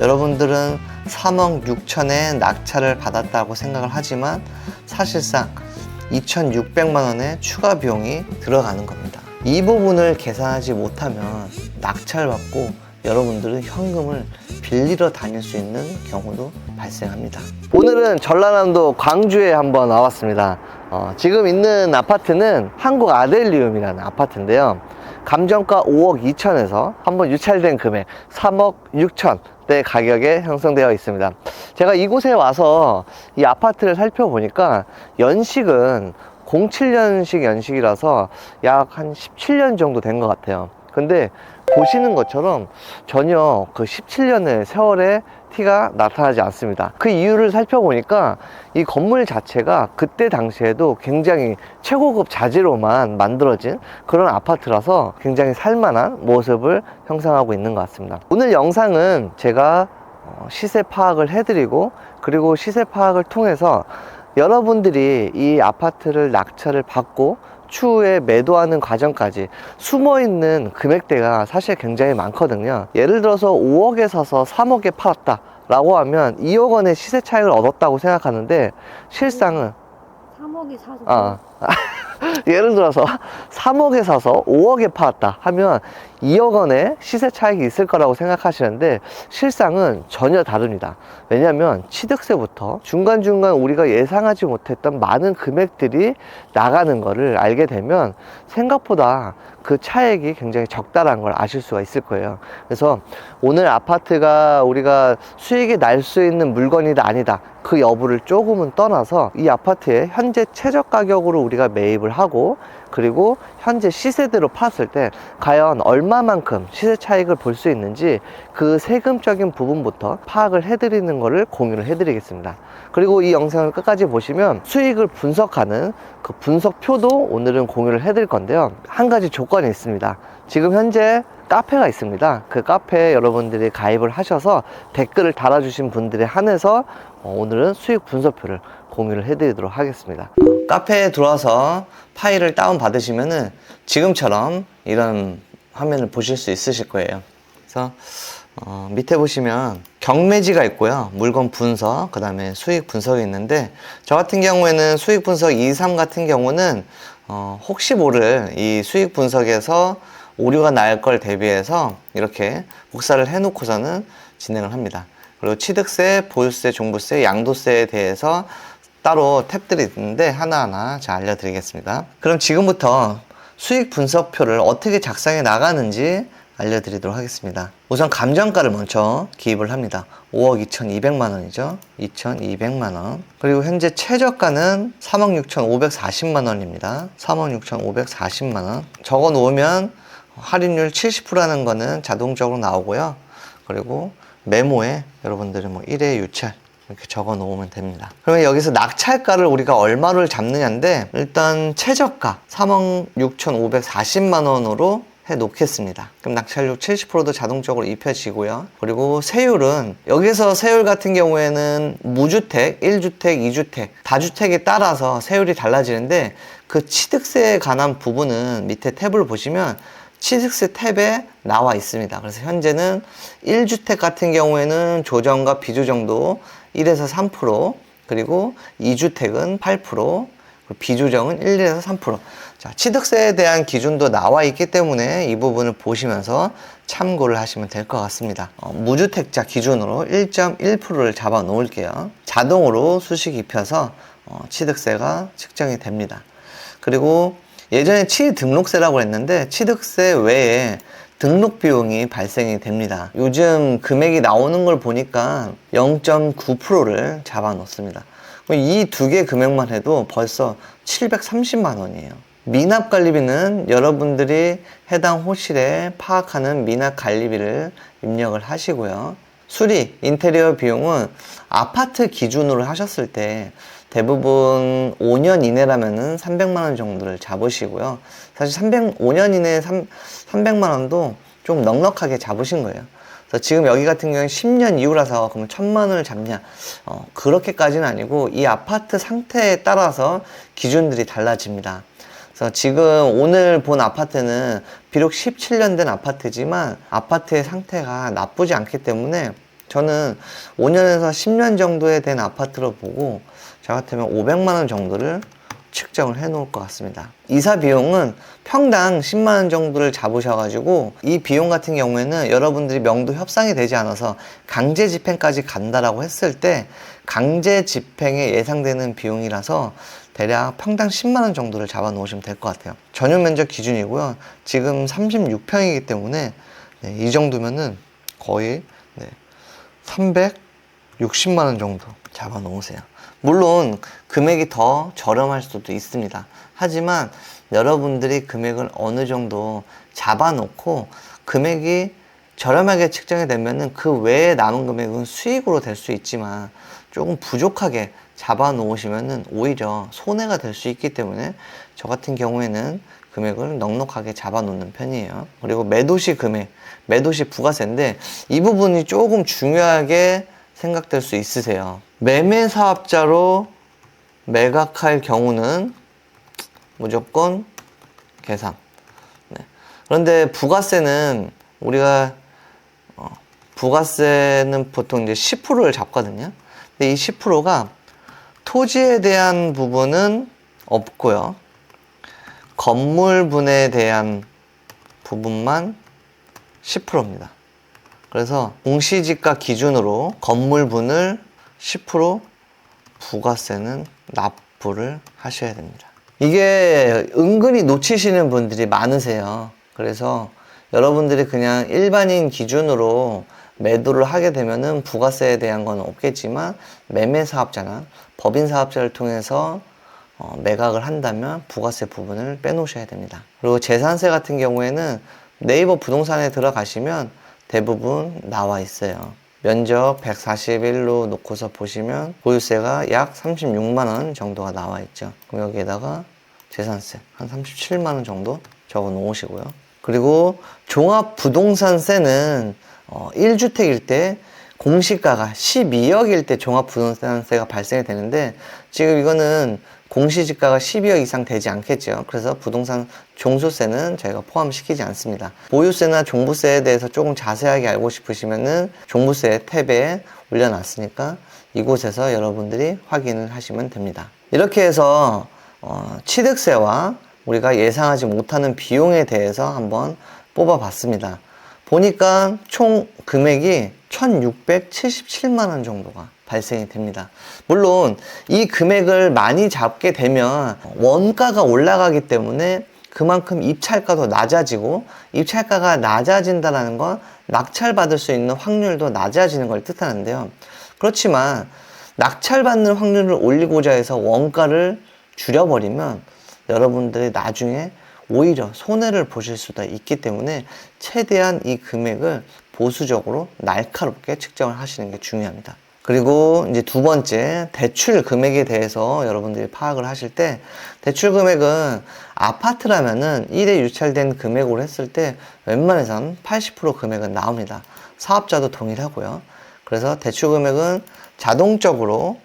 여러분들은 3억 6천에 낙찰을 받았다고 생각을 하지만 사실상 2,600만 원의 추가 비용이 들어가는 겁니다. 이 부분을 계산하지 못하면 낙찰받고 여러분들은 현금을 빌리러 다닐 수 있는 경우도 발생합니다. 오늘은 전라남도 광주에 한번 나왔습니다. 지금 있는 아파트는 한국 아델리움이라는 아파트인데요. 감정가 5억 2천에서 한번 유찰된 금액 3억 6천대 가격에 형성되어 있습니다. 제가 이곳에 와서 이 아파트를 살펴보니까 연식은 07년식 연식이라서 약 한 17년 정도 된 것 같아요. 근데 보시는 것처럼 전혀 그 17년의 세월의 티가 나타나지 않습니다. 그 이유를 살펴보니까 이 건물 자체가 그때 당시에도 굉장히 최고급 자재로만 만들어진 그런 아파트라서 굉장히 살만한 모습을 형성하고 있는 것 같습니다. 오늘 영상은 제가 시세 파악을 해드리고, 그리고 시세 파악을 통해서 여러분들이 이 아파트를 낙찰을 받고 추후에 매도하는 과정까지 숨어있는 금액대가 사실 굉장히 많거든요. 예를 들어서 5억에 사서 3억에 팔았다 라고 하면 2억 원의 시세 차익을 얻었다고 생각하는데 실상은 3억에 사서 예를 들어서 3억에 사서 5억에 팔았다 하면 2억 원의 시세 차익이 있을 거라고 생각하시는데 실상은 전혀 다릅니다. 왜냐하면 취득세부터 중간중간 우리가 예상하지 못했던 많은 금액들이 나가는 거를 알게 되면 생각보다 그 차액이 굉장히 적다라는 걸 아실 수가 있을 거예요. 그래서 오늘 아파트가 우리가 수익이 날 수 있는 물건이다 아니다 그 여부를 조금은 떠나서 이 아파트의 현재 최저 가격으로 우리가 매입을 하고, 그리고 현재 시세대로 팔았을 때 과연 얼마만큼 시세 차익을 볼 수 있는지 그 세금적인 부분부터 파악을 해드리는 것을 공유를 해드리겠습니다. 그리고 이 영상을 끝까지 보시면 수익을 분석하는 그 분석표도 오늘은 공유를 해드릴 건데요. 한 가지 조건이 있습니다. 지금 현재 카페가 있습니다. 그 카페에 여러분들이 가입을 하셔서 댓글을 달아주신 분들에 한해서 오늘은 수익 분석표를 공유를 해드리도록 하겠습니다. 카페에 들어와서 파일을 다운 받으시면은 지금처럼 이런 화면을 보실 수 있으실 거예요. 그래서 밑에 보시면 경매지가 있고요, 물건 분석, 그 다음에 수익 분석이 있는데, 저 같은 경우에는 수익 분석 2, 3 같은 경우는 혹시 모를 이 수익 분석에서 오류가 날 걸 대비해서 이렇게 복사를 해 놓고서는 진행을 합니다. 그리고 취득세, 보유세, 종부세, 양도세에 대해서 따로 탭들이 있는데 하나하나 잘 알려드리겠습니다. 그럼 지금부터 수익 분석표를 어떻게 작성해 나가는지 알려드리도록 하겠습니다. 우선 감정가를 먼저 기입을 합니다. 5억 2,200만 원이죠. 2,200만 원. 그리고 현재 최저가는 3억 6,540만 원입니다. 3억 6,540만 원. 적어 놓으면 할인율 70%라는 거는 자동적으로 나오고요. 그리고 메모에 여러분들이 뭐 1회 유찰 이렇게 적어 놓으면 됩니다. 그러면 여기서 낙찰가를 우리가 얼마를 잡느냐인데, 일단 최저가 3억 6,540만 원으로 해 놓겠습니다. 그럼 낙찰률 70%도 자동적으로 입혀지고요. 그리고 세율은, 여기서 세율 같은 경우에는 무주택, 1주택, 2주택, 다주택에 따라서 세율이 달라지는데, 그 취득세에 관한 부분은 밑에 탭을 보시면 취득세 탭에 나와 있습니다. 그래서 현재는 1주택 같은 경우에는 조정과 비조정도 1에서 3%, 그리고 2주택은 8%, 비조정은 1에서 3%. 자, 취득세에 대한 기준도 나와 있기 때문에 이 부분을 보시면서 참고를 하시면 될 것 같습니다. 무주택자 기준으로 1.1%를 잡아 놓을게요. 자동으로 수식 입혀서 취득세가 측정이 됩니다. 그리고 예전에 취등록세라고 했는데 취득세 외에 등록 비용이 발생이 됩니다. 요즘 금액이 나오는 걸 보니까 0.9%를 잡아 놓습니다. 이 두 개 금액만 해도 벌써 730만 원이에요. 미납관리비는 여러분들이 해당 호실에 파악하는 미납관리비를 입력을 하시고요. 수리, 인테리어 비용은 아파트 기준으로 하셨을 때 대부분 5년 이내라면은 300만 원 정도를 잡으시고요. 사실 5년 이내에 300만 원도 좀 넉넉하게 잡으신 거예요. 그래서 지금 여기 같은 경우는 10년 이후라서 그러면 1000만 원을 잡냐? 그렇게까지는 아니고 이 아파트 상태에 따라서 기준들이 달라집니다. 그래서 지금 오늘 본 아파트는 비록 17년 된 아파트지만 아파트의 상태가 나쁘지 않기 때문에 저는 5년에서 10년 정도에 된 아파트를 보고 저 같으면 500만 원 정도를 측정을 해 놓을 것 같습니다. 이사 비용은 평당 10만 원 정도를 잡으셔가지고 이 비용 같은 경우에는 여러분들이 명도 협상이 되지 않아서 강제 집행까지 간다라고 했을 때 강제 집행에 예상되는 비용이라서 대략 평당 10만 원 정도를 잡아 놓으시면 될 것 같아요. 전용 면적 기준이고요. 지금 36평이기 때문에 네, 이 정도면은 거의 360만 원 정도 잡아 놓으세요. 물론 금액이 더 저렴할 수도 있습니다. 하지만 여러분들이 금액을 어느 정도 잡아 놓고 금액이 저렴하게 측정이 되면은 그 외에 남은 금액은 수익으로 될 수 있지만 조금 부족하게 잡아 놓으시면은 오히려 손해가 될 수 있기 때문에 저 같은 경우에는 금액을 넉넉하게 잡아 놓는 편이에요. 그리고 매도시 금액, 매도시 부가세인데 이 부분이 조금 중요하게 생각될 수 있으세요. 매매 사업자로 매각할 경우는 무조건 계산. 네. 그런데 부가세는 우리가 부가세는 보통 이제 10%를 잡거든요. 근데 이 10%가 토지에 대한 부분은 없고요. 건물분에 대한 부분만 10%입니다. 그래서 공시지가 기준으로 건물분을 10% 부가세는 납부를 하셔야 됩니다. 이게 은근히 놓치시는 분들이 많으세요. 그래서 여러분들이 그냥 일반인 기준으로 매도를 하게 되면은 부가세에 대한 건 없겠지만 매매 사업자나 법인 사업자를 통해서 매각을 한다면 부가세 부분을 빼놓으셔야 됩니다. 그리고 재산세 같은 경우에는 네이버 부동산에 들어가시면 대부분 나와 있어요. 면적 141로 놓고서 보시면 보유세가 약 36만 원 정도가 나와 있죠. 그럼 여기에다가 재산세 한 37만 원 정도 적어 놓으시고요. 그리고 종합부동산세는 1주택일 때 공시가가 12억일 때 종합부동산세가 발생이 되는데 지금 이거는 공시지가가 12억 이상 되지 않겠죠. 그래서 부동산 종소세는 저희가 포함시키지 않습니다. 보유세나 종부세에 대해서 조금 자세하게 알고 싶으시면은 종부세 탭에 올려놨으니까 이곳에서 여러분들이 확인을 하시면 됩니다. 이렇게 해서 취득세와 우리가 예상하지 못하는 비용에 대해서 한번 뽑아봤습니다. 보니까 총 금액이 1677만 원 정도가 발생이 됩니다. 물론 이 금액을 많이 잡게 되면 원가가 올라가기 때문에 그만큼 입찰가도 낮아지고 입찰가가 낮아진다는 건 낙찰받을 수 있는 확률도 낮아지는 걸 뜻하는데요. 그렇지만 낙찰받는 확률을 올리고자 해서 원가를 줄여버리면 여러분들이 나중에 오히려 손해를 보실 수도 있기 때문에 최대한 이 금액을 보수적으로 날카롭게 측정을 하시는 게 중요합니다. 그리고 이제 두 번째, 대출 금액에 대해서 여러분들이 파악을 하실 때 대출 금액은 아파트라면은 1회 유찰된 금액으로 했을 때 웬만해선 80% 금액은 나옵니다. 사업자도 동일하고요. 그래서 대출 금액은 자동적으로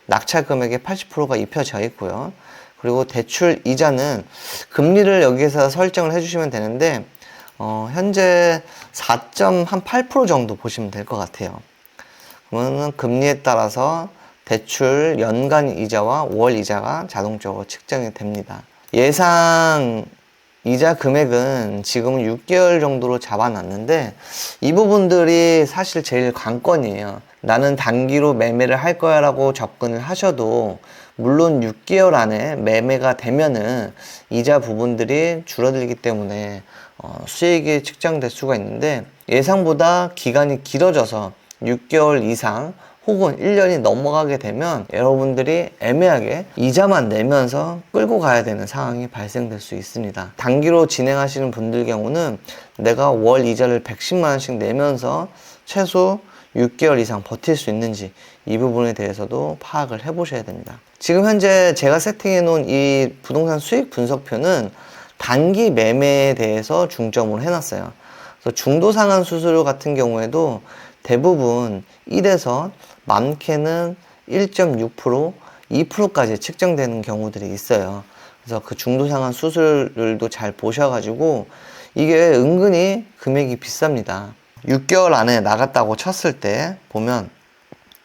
낙찰 금액의 80%가 입혀져 있고요. 그리고 대출 이자는 금리를 여기에서 설정을 해주시면 되는데 현재 4.8% 정도 보시면 될 것 같아요. 그러면 금리에 따라서 대출 연간 이자와 월 이자가 자동적으로 측정이 됩니다. 예상 이자 금액은 지금 6개월 정도로 잡아놨는데 이 부분들이 사실 제일 관건이에요. 나는 단기로 매매를 할 거야 라고 접근을 하셔도 물론 6개월 안에 매매가 되면은 이자 부분들이 줄어들기 때문에 수익이 측정될 수가 있는데 예상보다 기간이 길어져서 6개월 이상 혹은 1년이 넘어가게 되면 여러분들이 애매하게 이자만 내면서 끌고 가야 되는 상황이 발생될 수 있습니다. 단기로 진행하시는 분들 경우는 내가 월 이자를 110만 원씩 내면서 최소 6개월 이상 버틸 수 있는지 이 부분에 대해서도 파악을 해 보셔야 됩니다. 지금 현재 제가 세팅해 놓은 이 부동산 수익 분석표는 단기 매매에 대해서 중점을 해놨어요. 그래서 중도 상환 수수료 같은 경우에도 대부분 1에서 많게는 1.6%, 2%까지 측정되는 경우들이 있어요. 그래서 그 중도 상환 수수료들도 잘 보셔가지고 이게 은근히 금액이 비쌉니다. 6개월 안에 나갔다고 쳤을 때 보면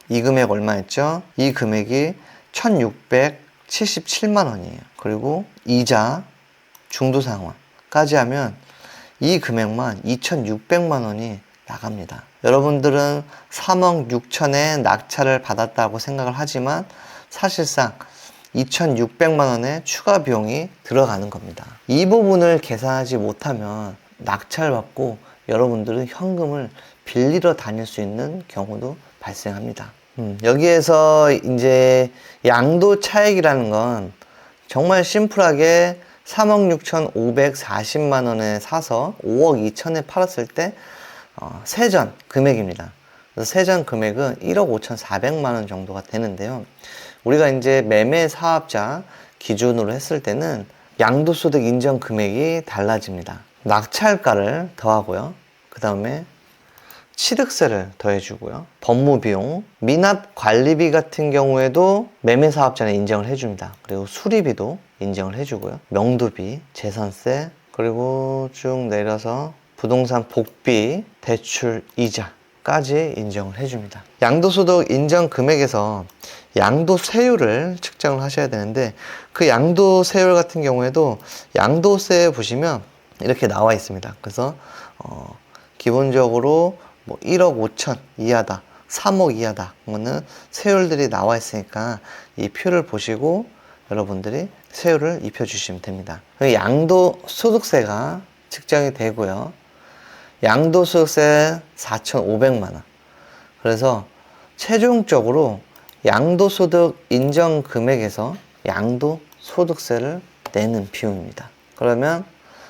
이 금액 얼마였죠? 이 금액이 1677만 원이에요. 그리고 이자, 중도상환까지 하면 이 금액만 2600만 원이 나갑니다. 여러분들은 3억 6천에 낙찰을 받았다고 생각을 하지만 사실상 2600만 원의 추가 비용이 들어가는 겁니다. 이 부분을 계산하지 못하면 낙찰받고 여러분들은 현금을 빌리러 다닐 수 있는 경우도 발생합니다. 여기에서 이제 양도 차익이라는 건 정말 심플하게 3억 6,540만 원에 사서 5억 2천에 팔았을 때 세전 금액입니다. 그래서 세전 금액은 1억 5,400만 원 정도가 되는데요. 우리가 이제 매매 사업자 기준으로 했을 때는 양도소득 인정 금액이 달라집니다. 낙찰가를 더하고요. 그 다음에 취득세를 더해주고요. 법무비용, 미납 관리비 같은 경우에도 매매 사업자는 인정을 해줍니다. 그리고 수리비도 인정을 해주고요. 명도비, 재산세, 그리고 쭉 내려서 부동산 복비, 대출 이자까지 인정을 해줍니다. 양도소득 인정 금액에서 양도세율을 측정을 하셔야 되는데 그 양도세율 같은 경우에도 양도세에 보시면 이렇게 나와 있습니다. 그래서 기본적으로 뭐 1억 5천 이하다, 3억 이하다, 그거는 세율들이 나와 있으니까 이 표를 보시고 여러분들이 세율을 입혀주시면 됩니다. 양도소득세가 측정이 되고요. 양도소득세 4,500만 원. 그래서 최종적으로 양도소득 인정 금액에서 양도소득세를 내는 비용입니다. 그러면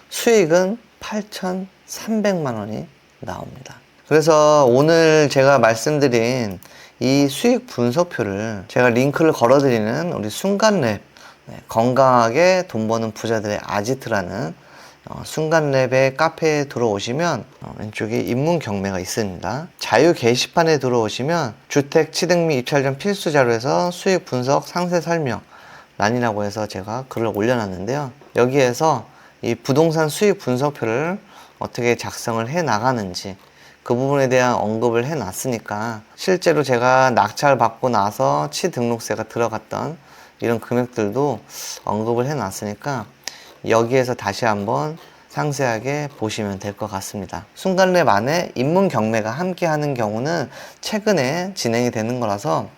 수익은 8,300만 원이 나옵니다. 그래서 오늘 제가 말씀드린 이 수익 분석표를 제가 링크를 걸어드리는 우리 순간랩, 건강하게 돈 버는 부자들의 아지트라는 순간랩의 카페에 들어오시면 왼쪽에 입문 경매가 있습니다. 자유 게시판에 들어오시면 주택 취득 및 입찰 전 필수 자료에서 수익 분석 상세 설명 란이라고 해서 제가 글을 올려놨는데요. 여기에서 이 부동산 수익 분석표를 어떻게 작성을 해 나가는지 그 부분에 대한 언급을 해 놨으니까 실제로 제가 낙찰 받고 나서 취등록세가 들어갔던 이런 금액들도 언급을 해 놨으니까 여기에서 다시 한번 상세하게 보시면 될 것 같습니다. 순간랩 안에 입문 경매가 함께 하는 경우는 최근에 진행이 되는 거라서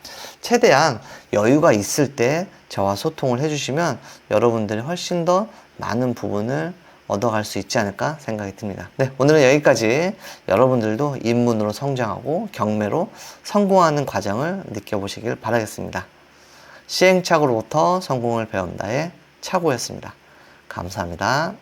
최대한 여유가 있을 때 저와 소통을 해주시면 여러분들이 훨씬 더 많은 부분을 얻어갈 수 있지 않을까 생각이 듭니다. 네, 오늘은 여기까지. 여러분들도 입문으로 성장하고 경매로 성공하는 과정을 느껴보시길 바라겠습니다. 시행착오로부터 성공을 배운다의 착오였습니다. 감사합니다.